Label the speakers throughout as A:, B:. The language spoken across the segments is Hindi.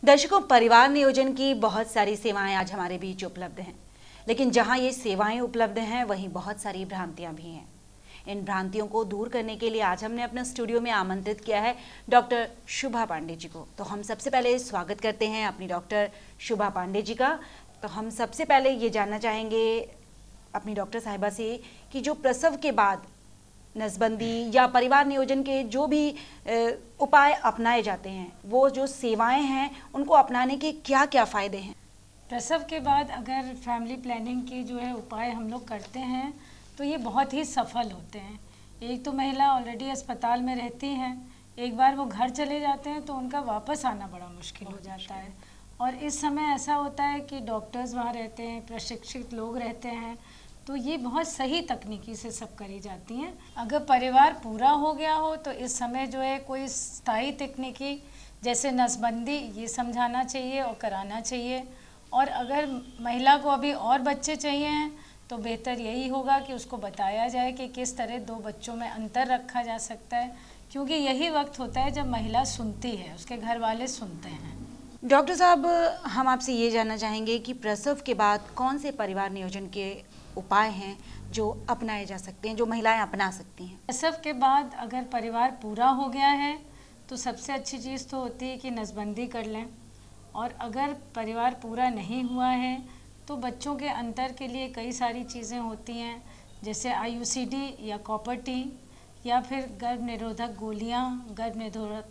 A: दर्शकों, परिवार नियोजन की बहुत सारी सेवाएं आज हमारे बीच उपलब्ध हैं, लेकिन जहां ये सेवाएं उपलब्ध हैं वहीं बहुत सारी भ्रांतियां भी हैं। इन भ्रांतियों को दूर करने के लिए आज हमने अपने स्टूडियो में आमंत्रित किया है डॉक्टर शुभा पांडे जी को। तो हम सबसे पहले स्वागत करते हैं अपनी डॉक्टर शुभा पांडे जी का। तो हम सबसे पहले ये जानना चाहेंगे अपनी डॉक्टर साहिबा से कि जो प्रसव के बाद नसबंदी या परिवार नियोजन के जो भी उपाय अपनाए जाते हैं, वो जो सेवाएं हैं उनको अपनाने के क्या क्या फ़ायदे हैं?
B: प्रसव के बाद अगर फैमिली प्लानिंग की जो है उपाय हम लोग करते हैं तो ये बहुत ही सफल होते हैं। एक तो महिला ऑलरेडी अस्पताल में रहती हैं, एक बार वो घर चले जाते हैं तो उनका वापस आना बड़ा मुश्किल हो जाता है। और इस समय ऐसा होता है कि डॉक्टर्स वहाँ रहते हैं, प्रशिक्षित लोग रहते हैं, तो ये बहुत सही तकनीकी से सब करी जाती हैं। अगर परिवार पूरा हो गया हो तो इस समय जो है कोई स्थायी तकनीकी जैसे नसबंदी ये समझाना चाहिए और कराना चाहिए। और अगर महिला को अभी और बच्चे चाहिए हैं तो बेहतर यही होगा कि उसको बताया जाए कि किस तरह दो बच्चों में अंतर रखा जा सकता है, क्योंकि यही वक्त होता है जब महिला सुनती है, उसके घर वाले सुनते हैं।
A: डॉक्टर साहब, हम आपसे ये जानना चाहेंगे कि प्रसव के बाद कौन से परिवार नियोजन के उपाय हैं जो अपनाए जा सकते हैं, जो महिलाएं अपना सकती हैं?
B: प्रसव के बाद अगर परिवार पूरा हो गया है तो सबसे अच्छी चीज़ तो होती है कि नसबंदी कर लें। और अगर परिवार पूरा नहीं हुआ है तो बच्चों के अंतर के लिए कई सारी चीज़ें होती हैं, जैसे IUCD या कॉपर टी या फिर गर्भ निरोधक गोलियां, गर्भ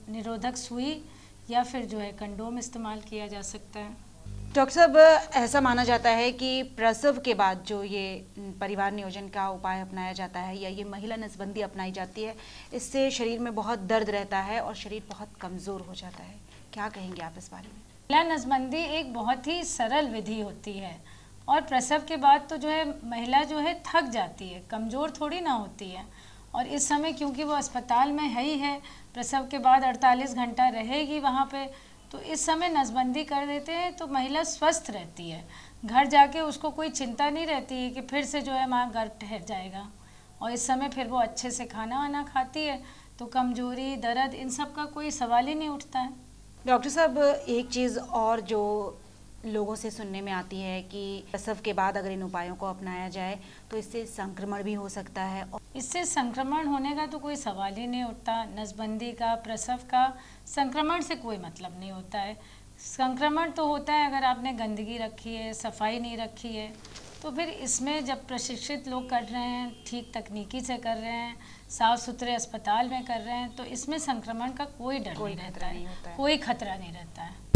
B: निरोधक सुई या फिर जो है कंडोम इस्तेमाल किया जा सकता है।
A: डॉक्टर साहब, ऐसा माना जाता है कि प्रसव के बाद जो ये परिवार नियोजन का उपाय अपनाया जाता है या ये महिला नसबंदी अपनाई जाती है, इससे शरीर में बहुत दर्द रहता है और शरीर बहुत कमज़ोर हो जाता है। क्या कहेंगे आप इस बारे में?
B: महिला नसबंदी एक बहुत ही सरल विधि होती है और प्रसव के बाद तो जो है महिला जो है थक जाती है, कमज़ोर थोड़ी ना होती है। और इस समय क्योंकि वो अस्पताल में है ही है, प्रसव के बाद 48 घंटा रहेगी वहाँ पे, तो इस समय नसबंदी कर देते हैं तो महिला स्वस्थ रहती है। घर जाके उसको कोई चिंता नहीं रहती है कि फिर से जो है वहाँ गर्भ ठहर जाएगा। और इस समय फिर वो अच्छे से खाना वाना खाती है तो कमजोरी, दर्द, इन सब का कोई सवाल ही नहीं उठता है।
A: डॉक्टर साहब, एक चीज़ और जो लोगों से सुनने में आती है कि प्रसव के बाद अगर इन उपायों को अपनाया जाए तो इससे संक्रमण भी हो सकता है।
B: इससे संक्रमण होने का तो कोई सवाल ही नहीं उठता। नसबंदी का, प्रसव का संक्रमण से कोई मतलब नहीं होता है। संक्रमण तो होता है अगर आपने गंदगी रखी है, सफाई नहीं रखी है। तो फिर इसमें जब प्रशिक्षित लोग कर रहे हैं, ठीक तकनीकी से कर रहे हैं, साफ सुथरे अस्पताल में कर रहे हैं, तो इसमें संक्रमण का कोई डर नहीं रहता है, कोई खतरा नहीं रहता है।